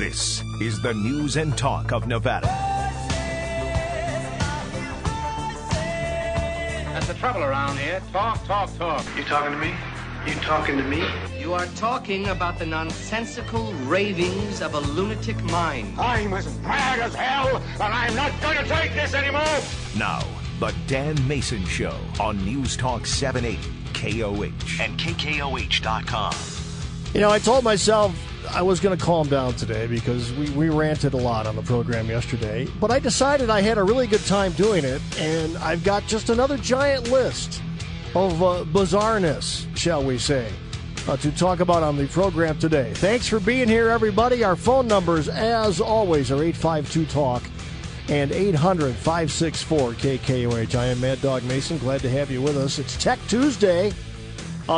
This is the news and talk of Nevada. That's the trouble around here. Talk, talk, talk. You talking to me? You talking to me? You are talking about the nonsensical ravings of a lunatic mind. I'm as mad as hell, and I'm not going to take this anymore. Now, the Dan Mason Show on News Talk 780 KOH and KKOH.com. You know, I told myself I was going to calm down today because we ranted a lot on the program yesterday, but I decided I had a really good time doing it, and I've got just another giant list of bizarreness, shall we say, to talk about on the program today. Thanks for being here, everybody. Our phone numbers, as always, are 852-TALK and 800-564-KKOH. I am Mad Dog Mason. Glad to have you with us. It's Tech Tuesday.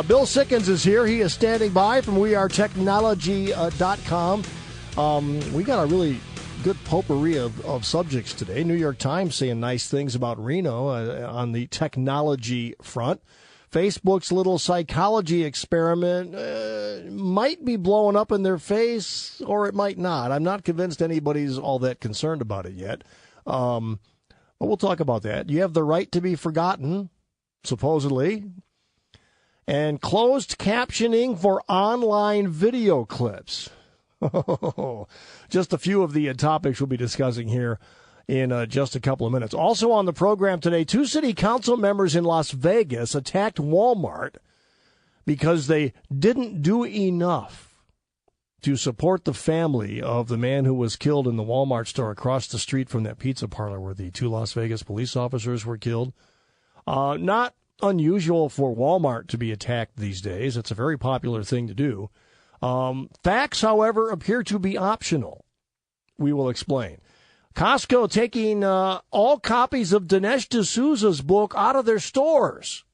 Bill Sikkens is here. He is standing by from wearetechnology.com. We got a really good potpourri of subjects today. New York Times saying nice things about Reno on the technology front. Facebook's little psychology experiment might be blowing up in their face, or it might not. I'm not convinced anybody's all that concerned about it yet. But we'll talk about that. You have the right to be forgotten, supposedly. And closed captioning for online video clips. Just a few of the topics we'll be discussing here in just a couple of minutes. Also on the program today, 2 city council members in Las Vegas attacked Walmart because they didn't do enough to support the family of the man who was killed in the Walmart store across the street from that pizza parlor where the 2 Las Vegas police officers were killed. Not unusual for Walmart to be attacked these days. It's a very popular thing to do. Facts, however, appear to be optional. We will explain. Costco taking all copies of Dinesh D'Souza's book out of their stores.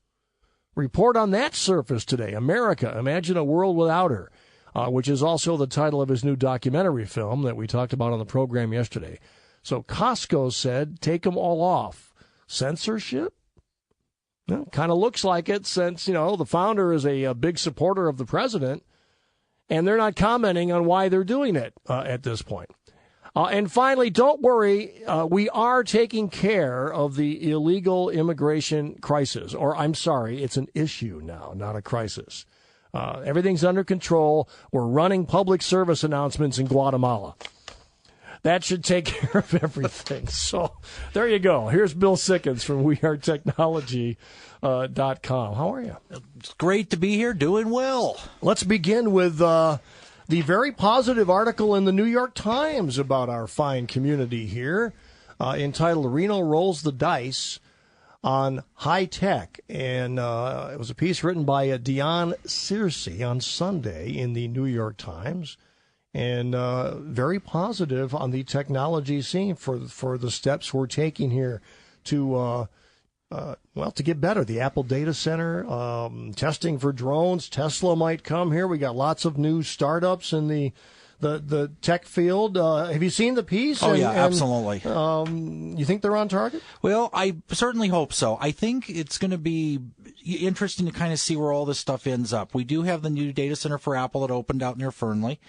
Report on that surface today. America, Imagine a World Without Her, which is also the title of his new documentary film that we talked about on the program yesterday. So Costco said, take them all off. Censorship? Well, kind of looks like it since, the founder is a big supporter of the president, and they're not commenting on why they're doing it at this point. And finally, don't worry, we are taking care of the illegal immigration crisis. Or, I'm sorry, it's an issue now, not a crisis. Everything's under control. We're running public service announcements in Guatemala. That should take care of everything. So there you go. Here's Bill Sikkens from wearetechnology.com. How are you? It's great to be here, doing well. Let's begin with the very positive article in the New York Times about our fine community here, entitled Reno Rolls the Dice on High Tech. And it was a piece written by Dion Searcy on Sunday in the New York Times. And very positive on the technology scene for the steps we're taking here to get better. The Apple Data Center, testing for drones. Tesla might come here. We got lots of new startups in the tech field. Have you seen the piece? Absolutely. You think they're on target? Well, I certainly hope so. I think it's going to be interesting to kind of see where all this stuff ends up. We do have the new data center for Apple that opened out near Fernley.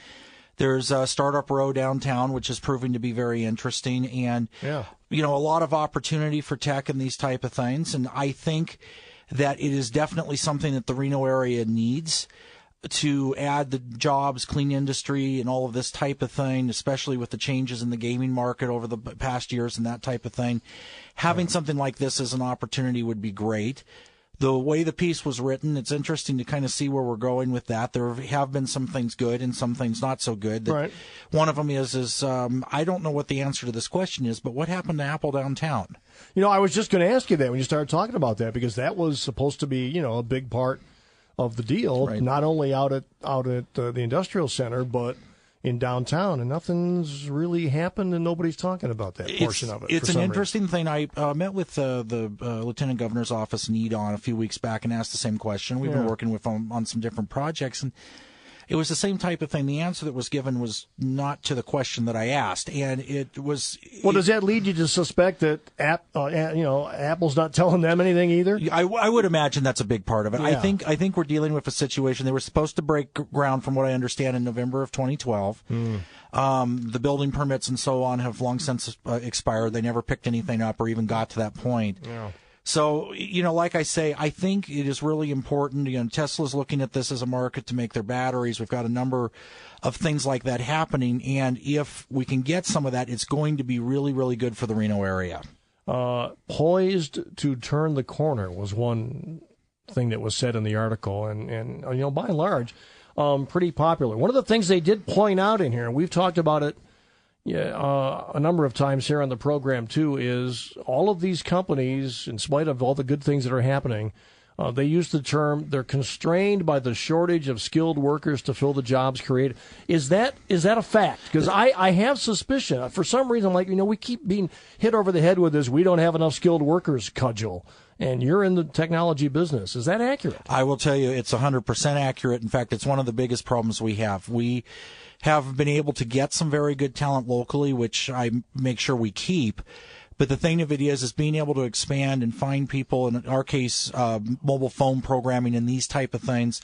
There's Startup Row downtown, which is proving to be very interesting, and a lot of opportunity for tech and these type of things. And I think that it is definitely something that the Reno area needs to add the jobs, clean industry, and all of this type of thing, especially with the changes in the gaming market over the past years and that type of thing. Having something like this as an opportunity would be great. The way the piece was written, it's interesting to kind of see where we're going with that. There have been some things good and some things not so good. Right. One of them is I don't know what the answer to this question is, but what happened to Apple downtown? I was just going to ask you that when you started talking about that, because that was supposed to be, a big part of the deal, right. Not only out at the industrial center, but in downtown, and nothing's really happened, and nobody's talking about that portion of it. It's an interesting thing. I met with the Lieutenant Governor's office in Edon a few weeks back and asked the same question. We've been working with on some different projects, and It was the same type of thing. The answer that was given was not to the question that I asked, and it was. Well, does that lead you to suspect that Apple's not telling them anything either? I would imagine that's a big part of it. Yeah. I think we're dealing with a situation. They were supposed to break ground, from what I understand, in November of 2012. The building permits and so on have long since expired. They never picked anything up or even got to that point. Yeah. So, like I say, I think it is really important. Tesla's looking at this as a market to make their batteries. We've got a number of things like that happening. And if we can get some of that, it's going to be really, really good for the Reno area. Poised to turn the corner was one thing that was said in the article. And by and large, pretty popular. One of the things they did point out in here, and we've talked about it a number of times here on the program, too, is all of these companies, in spite of all the good things that are happening, they use the term they're constrained by the shortage of skilled workers to fill the jobs created. Is that a fact? Because I have suspicion. For some reason, we keep being hit over the head with this, we don't have enough skilled workers cudgel. And you're in the technology business. Is that accurate? I will tell you it's 100% accurate. In fact, it's one of the biggest problems we have. We have been able to get some very good talent locally, which I make sure we keep. But the thing of it is being able to expand and find people, in our case, mobile phone programming and these type of things.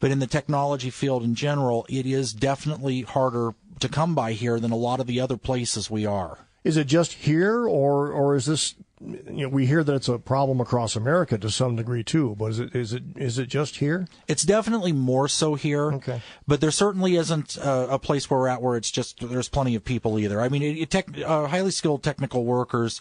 But in the technology field in general, it is definitely harder to come by here than a lot of the other places we are. Is it just here, or is this? We hear that it's a problem across America to some degree too, but is it just here? It's definitely more so here. Okay. But there certainly isn't a place where we're at where it's just there's plenty of people either. I mean, highly skilled technical workers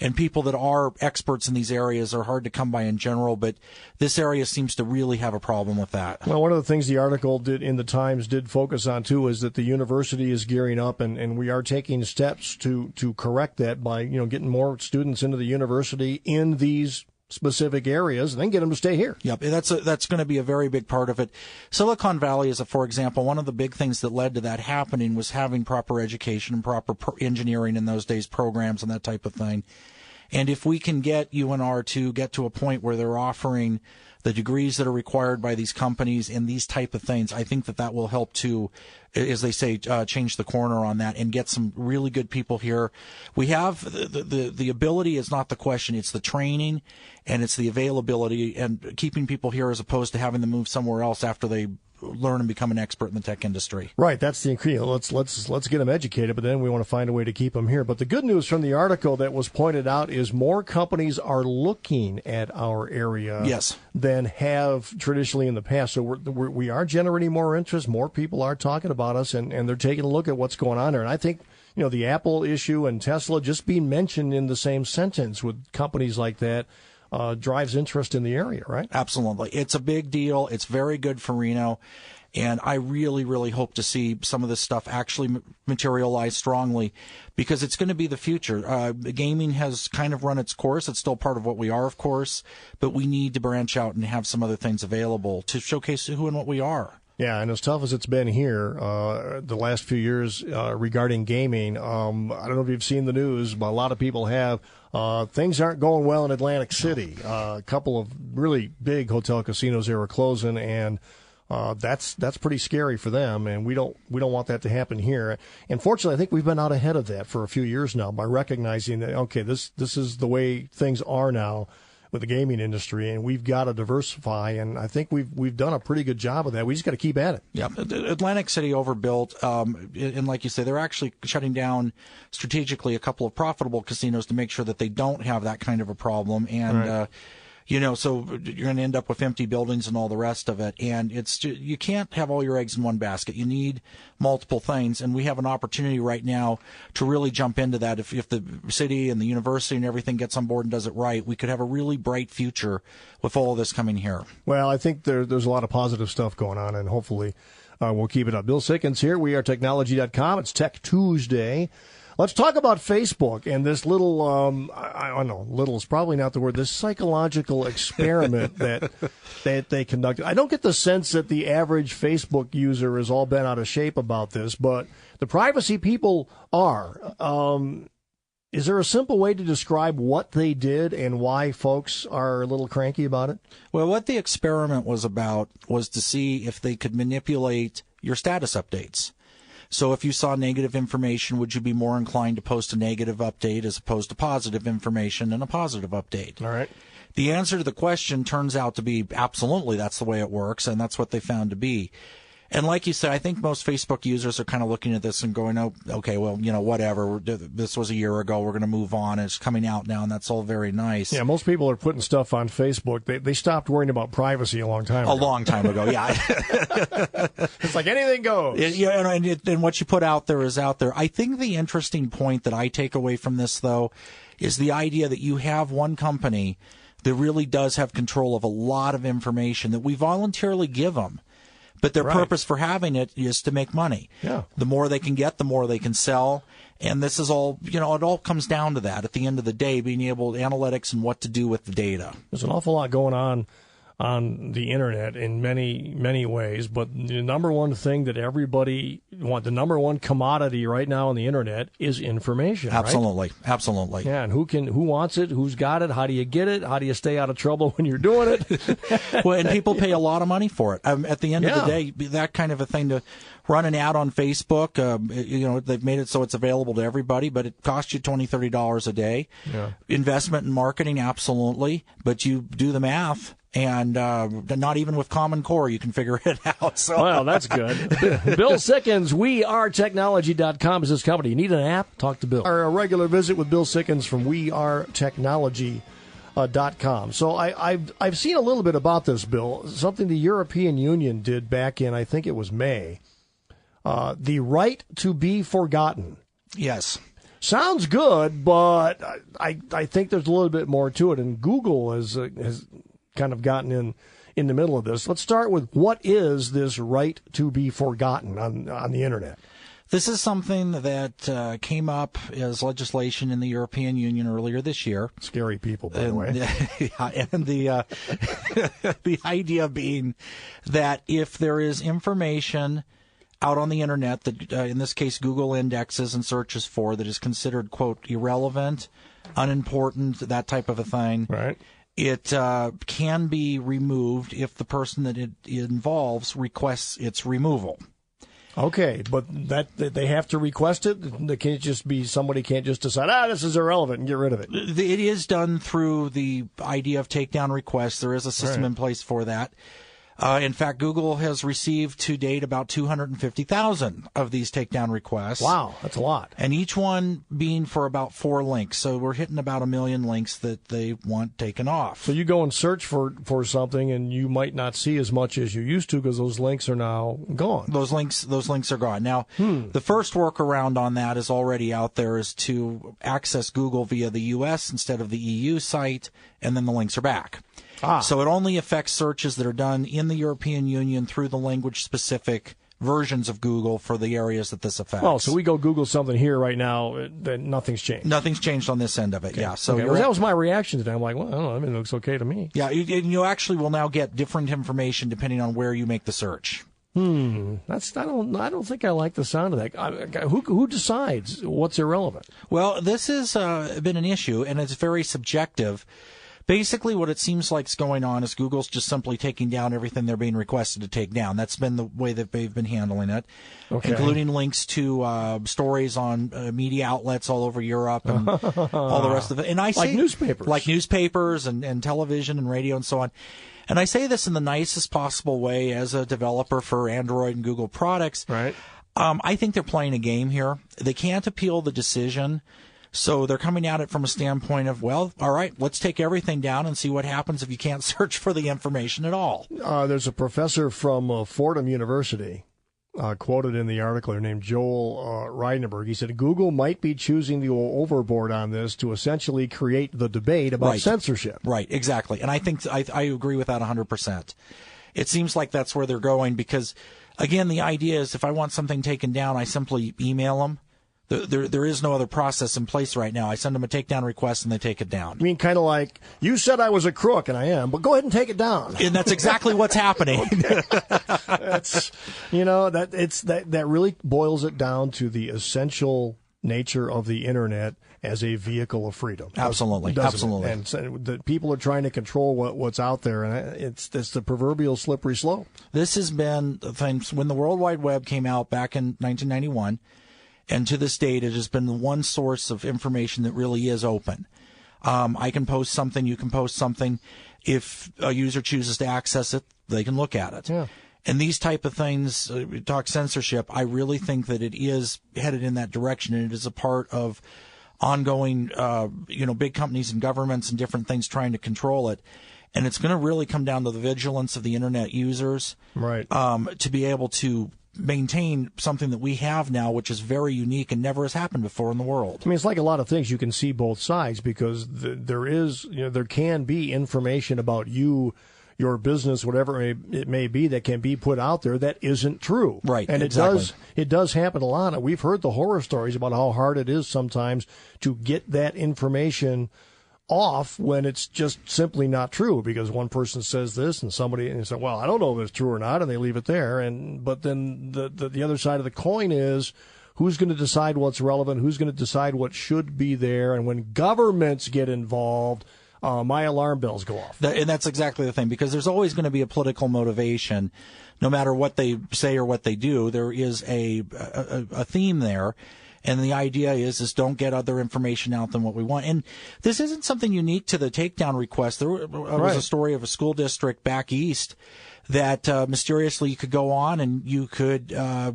and people that are experts in these areas are hard to come by in general, but this area seems to really have a problem with that. Well, one of the things the article in the Times did focus on too is that the university is gearing up, and we are taking steps to correct that by getting more students into the university in these specific areas, and then get them to stay here. Yep, that's going to be a very big part of it. Silicon Valley is, for example, one of the big things that led to that happening was having proper education and proper engineering in those days, programs and that type of thing. And if we can get UNR to get to a point where they're offering the degrees that are required by these companies and these type of things, I think that will help to, as they say, change the corner on that and get some really good people here. We have the ability is not the question. It's the training and it's the availability and keeping people here as opposed to having them move somewhere else after they learn and become an expert in the tech industry. Right, that's the let's get them educated, but then we want to find a way to keep them here. But the good news from the article that was pointed out is more companies are looking at our area than have traditionally in the past. So we are generating more interest. More people are talking about us, and they're taking a look at what's going on there. And I think the Apple issue and Tesla just being mentioned in the same sentence with companies like that drives interest in the area, right? Absolutely. It's a big deal. It's very good for Reno. And I really, really hope to see some of this stuff actually materialize strongly because it's going to be the future. Gaming has kind of run its course. It's still part of what we are, of course, but we need to branch out and have some other things available to showcase who and what we are. Yeah, and as tough as it's been here the last few years regarding gaming, I don't know if you've seen the news, but a lot of people have. Things aren't going well in Atlantic City. A couple of really big hotel casinos there are closing, and that's pretty scary for them. And we don't want that to happen here. And fortunately, I think we've been out ahead of that for a few years now by recognizing that this is the way things are now with the gaming industry, and we've got to diversify, and I think we've done a pretty good job of that. We just got to keep at it. Yeah, Atlantic City overbuilt, and like you say, they're actually shutting down strategically a couple of profitable casinos to make sure that they don't have that kind of a problem, and right. So you're going to end up with empty buildings and all the rest of it. And you can't have all your eggs in one basket. You need multiple things. And we have an opportunity right now to really jump into that. If the city and the university and everything gets on board and does it right, we could have a really bright future with all of this coming here. Well, I think there's a lot of positive stuff going on, and hopefully we'll keep it up. Bill Sikkens here. We are technology.com. It's Tech Tuesday. Let's talk about Facebook and this little, I don't know, little is probably not the word, this psychological experiment that they conducted. I don't get the sense that the average Facebook user is all bent out of shape about this, but the privacy people are. Is there a simple way to describe what they did and why folks are a little cranky about it? Well, what the experiment was about was to see if they could manipulate your status updates. So if you saw negative information, would you be more inclined to post a negative update as opposed to positive information and a positive update? All right. The answer to the question turns out to be absolutely that's the way it works, and that's what they found to be. And like you said, I think most Facebook users are kind of looking at this and going, oh, okay, well, whatever. This was a year ago. We're going to move on. It's coming out now, and that's all very nice. Yeah, most people are putting stuff on Facebook. They stopped worrying about privacy a long time ago. A long time ago, yeah. It's like anything goes. And what you put out there is out there. I think the interesting point that I take away from this, though, is the idea that you have one company that really does have control of a lot of information that we voluntarily give them. But their purpose for having it is to make money. Yeah. The more they can get, the more they can sell. And this is all, it all comes down to that at the end of the day, being able to analytics and what to do with the data. There's an awful lot going on the internet in many, many ways. But the number one thing that everybody wants, the number one commodity right now on the internet is information. Absolutely. Right? Absolutely. Yeah. And who wants it? Who's got it? How do you get it? How do you stay out of trouble when you're doing it? Well, and people pay a lot of money for it. At the end of the day, that kind of a thing to run an ad on Facebook, they've made it so it's available to everybody, but it costs you $20, $30 a day. Yeah. Investment in marketing, absolutely. But you do the math. And not even with Common Core, you can figure it out. So. Well, that's good. Bill Sikkens, wearetechnology.com is his company. You need an app? Talk to Bill. Our regular visit with Bill Sikkens from wearetechnology.com. So I've seen a little bit about this, Bill. Something the European Union did back in, I think it was May. The right to be forgotten. Yes. Sounds good, but I think there's a little bit more to it. And Google has kind of gotten in the middle of this. Let's start with what is this right to be forgotten on the internet? This is something that came up as legislation in the European Union earlier this year. Scary people, by the way. And the the idea being that if there is information out on the internet that, in this case, Google indexes and searches for that is considered, quote, irrelevant, unimportant, that type of a thing. Right. It can be removed if the person that it involves requests its removal. Okay, but that they have to request it? It can't just be somebody can't just decide, this is irrelevant and get rid of it. It is done through the idea of takedown requests. There is a system in place for that. In fact, Google has received to date about 250,000 of these takedown requests. Wow, that's a lot. And each one being for about 4 links. So we're hitting about 1 million links that they want taken off. So you go and search for something, and you might not see as much as you used to because those links are now gone. Those links are gone. Now, the first workaround on that is already out there, is to access Google via the U.S. instead of the EU site, and then the links are back. So it only affects searches that are done in the European Union through the language-specific versions of Google for the areas that this affects. Oh, so we go Google something here right now, then nothing's changed. Nothing's changed on this end of it, yeah. So that was my reaction today. I'm like, well, I don't know, I mean, it looks okay to me. Yeah, you actually will now get different information depending on where you make the search. I don't think I like the sound of that. Who decides what's irrelevant? Well, this has been an issue, and it's very subjective. Basically, what it seems like is going on is Google's just simply taking down everything they're being requested to take down. That's been the way that they've been handling it, including links to stories on media outlets all over Europe and all the rest of it. And I say, like newspapers and television and radio and so on. And I say this in the nicest possible way as a developer for Android and Google products. Right. I think they're playing a game here. They can't appeal the decision. So they're coming at it from a standpoint of, well, all right, let's take everything down and see what happens if you can't search for the information at all. There's a professor from Fordham University, quoted in the article, named Joel Reidenberg. He said, Google might be choosing to go overboard on this to essentially create the debate about censorship. Right, exactly. And I think I agree with that 100%. It seems like that's where they're going because, again, the idea is if I want something taken down, I simply email them. There is no other process in place right now. I send them a takedown request and they take it down. I mean, kind of like, you said I was a crook, and I am, but go ahead and take it down. And that's exactly what's happening. That's, that really boils it down to the essential nature of the internet as a vehicle of freedom. Absolutely. And so the people are trying to control what's out there, and it's the proverbial slippery slope. This has been the thing when the World Wide Web came out back in 1991, and to this date, it has been the one source of information that really is open. I can post something, you can post something. If a user chooses to access it, they can look at it. Yeah. And these type of things, we talk censorship, I really think that it is headed in that direction, and it is a part of ongoing, big companies and governments and different things trying to control it. And it's going to really come down to the vigilance of the internet users, right? To be able to maintain something that we have now, which is very unique and never has happened before in the world. I mean, it's like a lot of things. You can see both sides because there can be information about you, your business, whatever it may be, that can be put out there that isn't true. Right. And exactly. it does happen a lot. And we've heard the horror stories about how hard it is sometimes to get that information off when it's just simply not true, because one person says this and somebody says, well, I don't know if it's true or not, and they leave it there. But then the other side of the coin is, who's going to decide what's relevant? Who's going to decide what should be there? And when governments get involved, my alarm bells go off. And that's exactly the thing, because there's always going to be a political motivation. No matter what they say or what they do, there is a theme there. And the idea is don't get other information out than what we want. And this isn't something unique to the takedown request. There was a story of a school district back east that mysteriously you could go on and you could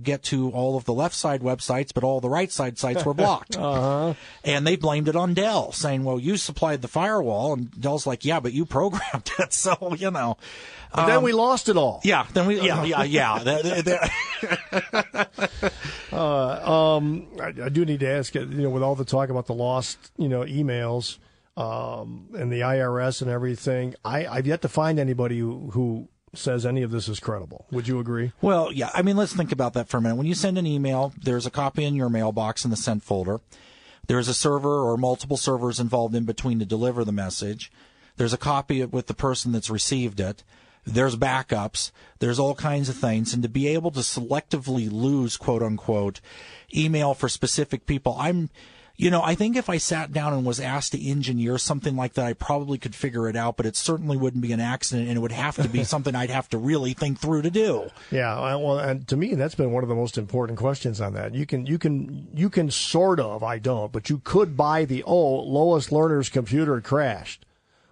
get to all of the left side websites, but all the right side sites were blocked. Uh-huh. And they blamed it on Dell, saying, well, you supplied the firewall. And Dell's like, yeah, but you programmed it. So, you know. And then we lost it all. Yeah. Then we, yeah. I do need to ask, with all the talk about the lost, emails and the IRS and everything, I've yet to find anybody who says any of this is credible. Would you agree? Well, yeah. I mean, let's think about that for a minute. When you send an email, there's a copy in your mailbox in the sent folder. There's a server or multiple servers involved in between to deliver the message. There's a copy with the person that's received it. There's backups. There's all kinds of things. And to be able to selectively lose, quote unquote, email for specific people, I think if I sat down and was asked to engineer something like that, I probably could figure it out, but it certainly wouldn't be an accident, and it would have to be something I'd have to really think through to do. Yeah, well, and to me, that's been one of the most important questions on that. You can sort of, I don't, but you could buy the, Lois Lerner's computer crashed.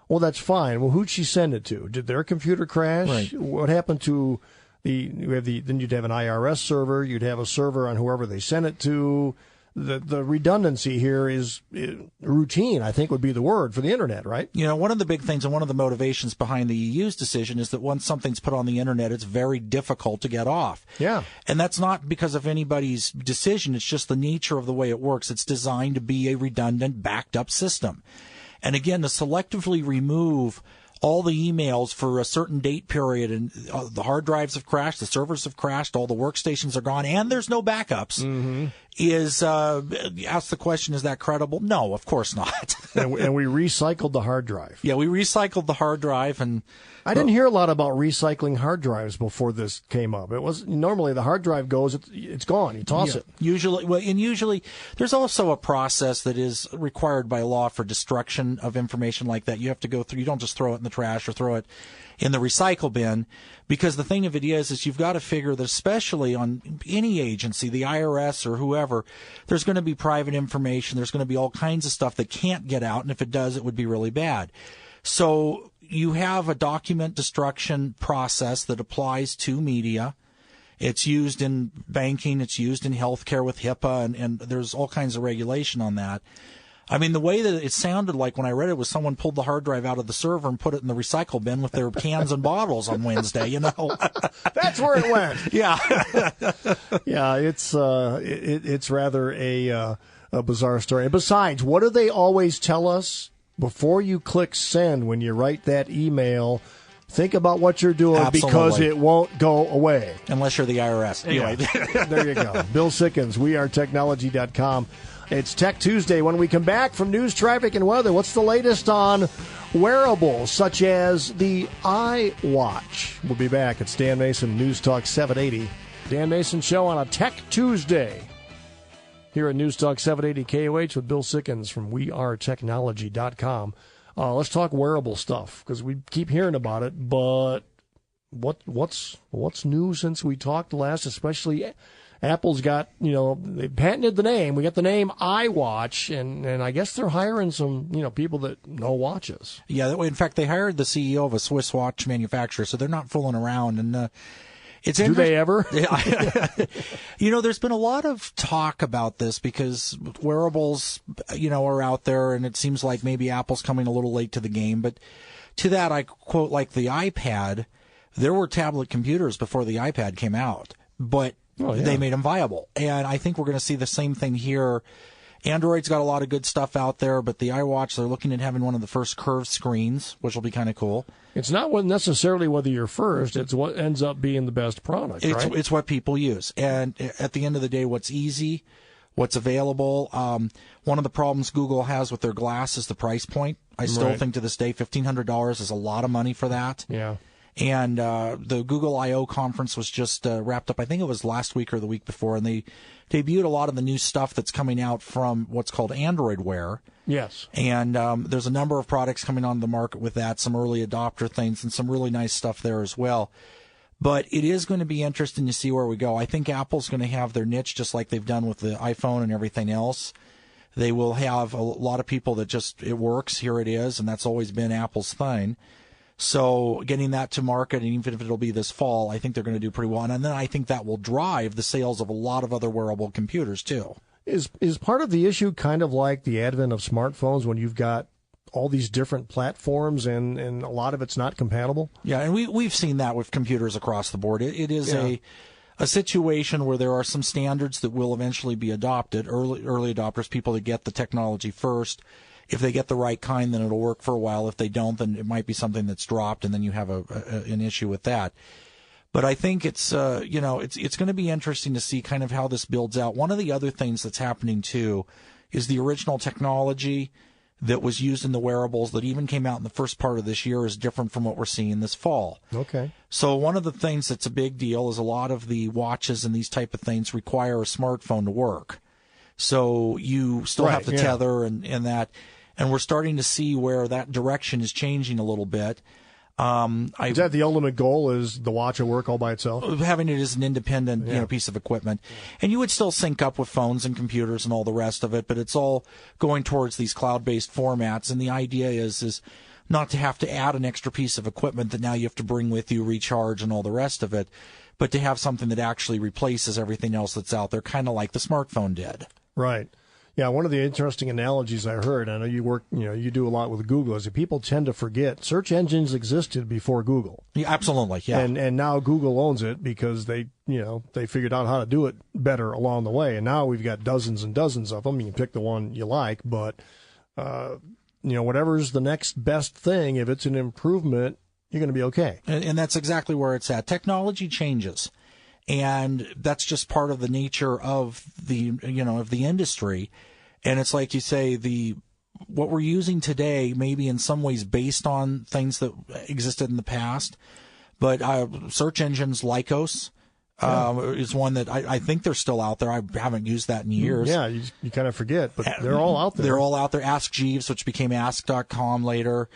Well, that's fine. Well, who'd she send it to? Did their computer crash? Right. What happened to then you'd have an IRS server, you'd have a server on whoever they sent it to. The redundancy here is routine, I think would be the word for the internet, right? One of the big things and one of the motivations behind the EU's decision is that once something's put on the internet, it's very difficult to get off. Yeah. And that's not because of anybody's decision. It's just the nature of the way it works. It's designed to be a redundant, backed up system. And again, to selectively remove all the emails for a certain date period, and the hard drives have crashed, the servers have crashed, all the workstations are gone, and there's no backups, ask the question, is that credible? No, of course not. and we recycled the hard drive. Yeah, we recycled the hard drive. And I didn't hear a lot about recycling hard drives before this came up. It was normally the hard drive goes, it's gone. You toss it. Usually there's also a process that is required by law for destruction of information like that. You have to go through. You don't just throw it in the trash or throw it in the recycle bin, because the thing of it is you've got to figure that, especially on any agency, the IRS or whoever, there's going to be private information. There's going to be all kinds of stuff that can't get out, and if it does, it would be really bad. So you have a document destruction process that applies to media. It's used in banking. It's used in healthcare with HIPAA, and there's all kinds of regulation on that. I mean, the way that it sounded like when I read it was someone pulled the hard drive out of the server and put it in the recycle bin with their cans and bottles on Wednesday, That's where it went. Yeah. Yeah, it's rather a bizarre story. And besides, what do they always tell us? Before you click send, when you write that email, think about what you're doing. Absolutely. Because it won't go away. Unless you're the IRS. Anyway. Yeah. There you go. Bill Sikkens, wearetechnology.com. It's Tech Tuesday. When we come back from news, traffic, and weather, what's the latest on wearables such as the iWatch? We'll be back. It's Dan Mason, News Talk 780. Dan Mason Show on a Tech Tuesday. here at News Talk 780 KOH with Bill Sikkens from wearetechnology.com. Let's talk wearable stuff because we keep hearing about it, but what's new since we talked last? Especially Apple's got, they patented the name. We got the name iWatch, and I guess they're hiring some, people that know watches. Yeah, in fact, they hired the CEO of a Swiss watch manufacturer, so they're not fooling around. And do they ever? There's been a lot of talk about this because wearables, are out there, and it seems like maybe Apple's coming a little late to the game. But to that, I quote, like the iPad, there were tablet computers before the iPad came out, but they made them viable. And I think we're going to see the same thing here. Android's got a lot of good stuff out there, but the iWatch, they're looking at having one of the first curved screens, which will be kind of cool. It's not necessarily whether you're first, it's what ends up being the best product, right? It's what people use. And at the end of the day, what's easy, what's available. One of the problems Google has with their Glass is the price point. I still think to this day $1,500 is a lot of money for that. Yeah. And the Google I/O conference was just wrapped up. I think it was last week or the week before, and they debuted a lot of the new stuff that's coming out from what's called Android Wear. Yes. And there's a number of products coming onto the market with that, some early adopter things, and some really nice stuff there as well. But it is going to be interesting to see where we go. I think Apple's going to have their niche just like they've done with the iPhone and everything else. They will have a lot of people that just, it works, here it is, and that's always been Apple's thing. So getting that to market, and even if it'll be this fall, I think they're going to do pretty well. And then I think that will drive the sales of a lot of other wearable computers, too. Is part of the issue kind of like the advent of smartphones when you've got all these different platforms and a lot of it's not compatible? Yeah, and we've seen that with computers across the board. It is a situation where there are some standards that will eventually be adopted, early adopters, people that get the technology first. If they get the right kind, then it'll work for a while. If they don't, then it might be something that's dropped, and then you have an issue with that. But I think it's it's going to be interesting to see kind of how this builds out. One of the other things that's happening too is the original technology that was used in the wearables that even came out in the first part of this year is different from what we're seeing this fall. Okay. So one of the things that's a big deal is a lot of the watches and these type of things require a smartphone to work. So you still have the tether and that. And we're starting to see where that direction is changing a little bit. Is that the ultimate goal, is the watch at work all by itself? Having it as an independent piece of equipment. And you would still sync up with phones and computers and all the rest of it, but it's all going towards these cloud-based formats. And the idea is not to have to add an extra piece of equipment that now you have to bring with you, recharge, and all the rest of it, but to have something that actually replaces everything else that's out there, kind of like the smartphone did. Right. Yeah, one of the interesting analogies I heard, I know you do a lot with Google, is that people tend to forget search engines existed before Google. Yeah, absolutely, yeah. And now Google owns it because they figured out how to do it better along the way. And now we've got dozens and dozens of them. You can pick the one you like, but whatever's the next best thing, if it's an improvement, you're going to be okay. And that's exactly where it's at. Technology changes. And that's just part of the nature of the industry. And it's like you say, what we're using today may be in some ways based on things that existed in the past. But search engines, Lycos, is one that I think they're still out there. I haven't used that in years. Yeah, you kind of forget, but they're all out there. They're all out there. Ask Jeeves, which became Ask.com later.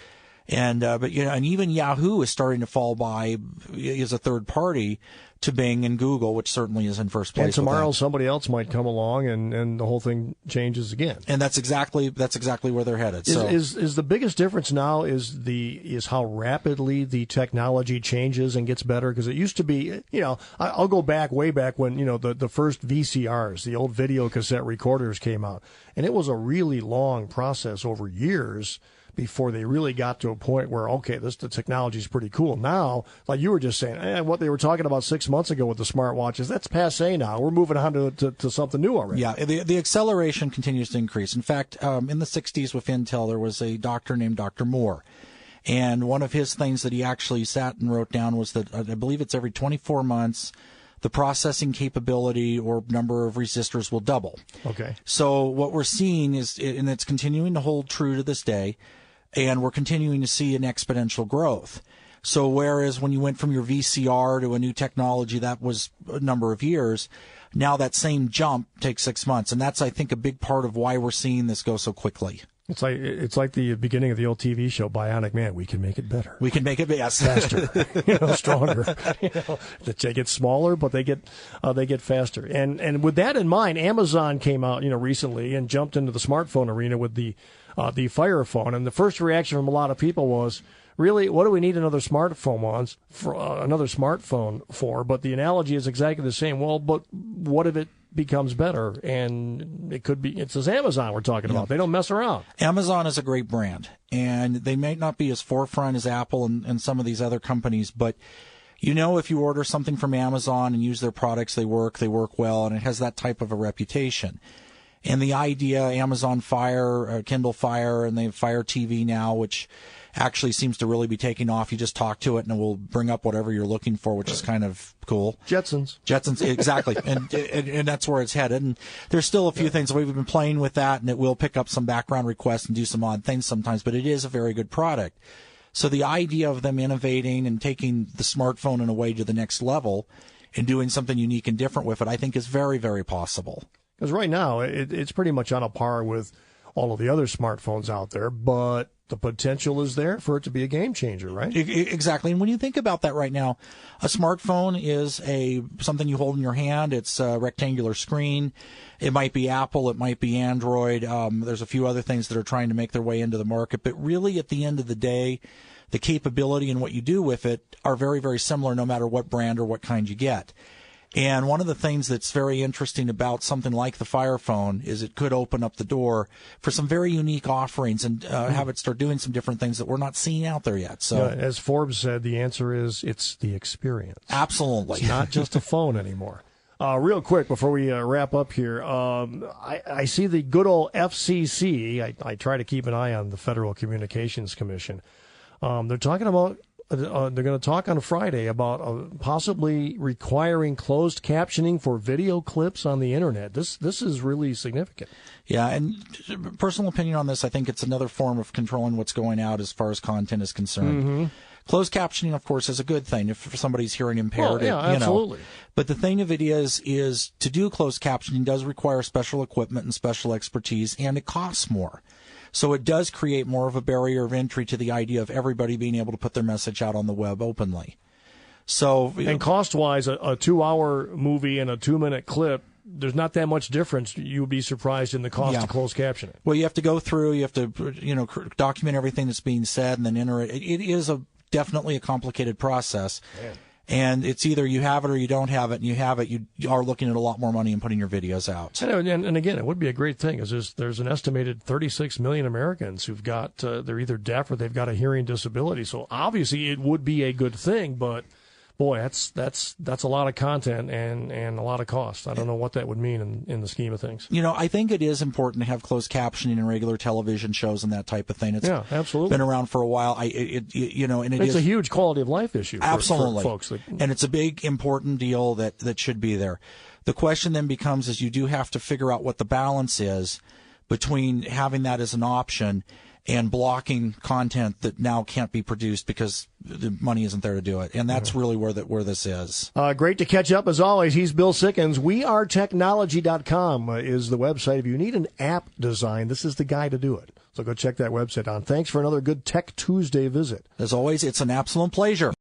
And and even Yahoo is starting to fall by as a third party to Bing and Google, which certainly is in first place. And tomorrow somebody else might come along and the whole thing changes again. And that's exactly where they're headed. Is the biggest difference now is how rapidly the technology changes and gets better? Because it used to be, I'll go way back when, the first VCRs, the old video cassette recorders came out. And it was a really long process over years before they really got to a point where, okay, the technology is pretty cool. Now, like you were just saying, what they were talking about 6 months ago with the smartwatches, that's passé now. We're moving on to something new already. Yeah, the acceleration continues to increase. In fact, in the 60s with Intel, there was a doctor named Dr. Moore. And one of his things that he actually sat and wrote down was that I believe it's every 24 months, the processing capability or number of resistors will double. Okay. So what we're seeing is, and it's continuing to hold true to this day, and we're continuing to see an exponential growth. So whereas when you went from your VCR to a new technology, that was a number of years, Now that same jump takes 6 months, and that's, I think, a big part of why we're seeing this go so quickly. It's like the beginning of the old TV show Bionic Man. We can make it better. We can make it faster, stronger. They get smaller, but they get faster. And with that in mind, Amazon came out recently and jumped into the smartphone arena with the Fire Phone. And the first reaction from a lot of people was, really, what do we need another smartphone for? But the analogy is exactly the same. Well, but what if it becomes better? And it's Amazon we're talking about. They don't mess around. Amazon is a great brand, and they may not be as forefront as Apple and some of these other companies, but if you order something from Amazon and use their products, they work well, and it has that type of a reputation. And the idea, Amazon Fire, Kindle Fire, and they have Fire TV now, which actually seems to really be taking off. You just talk to it and it will bring up whatever you're looking for, which is kind of cool. Jetsons, exactly. and that's where it's headed. And there's still a few things. We've been playing with that, and it will pick up some background requests and do some odd things sometimes, but it is a very good product. So the idea of them innovating and taking the smartphone in a way to the next level and doing something unique and different with it, I think is very, very possible. Because right now, it's pretty much on a par with all of the other smartphones out there, but the potential is there for it to be a game changer, right? Exactly. And when you think about that right now, a smartphone is something you hold in your hand. It's a rectangular screen. It might be Apple. It might be Android. There's a few other things that are trying to make their way into the market. But really, at the end of the day, the capability and what you do with it are very, very similar no matter what brand or what kind you get. And one of the things that's very interesting about something like the Fire Phone is it could open up the door for some very unique offerings and have it start doing some different things that we're not seeing out there yet. So, as Forbes said, the answer is it's the experience. Absolutely. It's not just a phone anymore. Real quick before we wrap up here, I see the good old FCC. I try to keep an eye on the Federal Communications Commission. They're talking about. They're going to talk on Friday about possibly requiring closed captioning for video clips on the internet. This is really significant. Yeah, and personal opinion on this, I think it's another form of controlling what's going out as far as content is concerned. Mm-hmm. Closed captioning, of course, is a good thing if somebody's hearing impaired. Well, yeah, absolutely. But the thing of it is to do closed captioning does require special equipment and special expertise, and it costs more. So it does create more of a barrier of entry to the idea of everybody being able to put their message out on the web openly. So, and cost-wise, a 2-hour movie and a 2-minute clip, there's not that much difference. You'll be surprised in the cost of closed captioning. Well, you have to go through, you have to document everything that's being said and then enter it. It is definitely a complicated process. Man. And it's either you have it or you don't have it, and you have it, you are looking at a lot more money and putting your videos out. And again, it would be a great thing, because there's an estimated 36 million Americans who've got, they're either deaf or they've got a hearing disability. So obviously it would be a good thing, but boy, that's a lot of content and a lot of cost. I don't know what that would mean in the scheme of things. I think it is important to have closed captioning in regular television shows and that type of thing. It's absolutely been around for a while. It's a huge quality of life issue for folks. And it's a big, important deal that should be there. The question then becomes is you do have to figure out what the balance is between having that as an option and blocking content that now can't be produced because the money isn't there to do it. And that's really where this is. Great to catch up as always. He's Bill Sikkens. WeAreTechnology.com is the website. If you need an app design, this is the guy to do it. So go check that website out. Thanks for another good Tech Tuesday visit. As always, it's an absolute pleasure.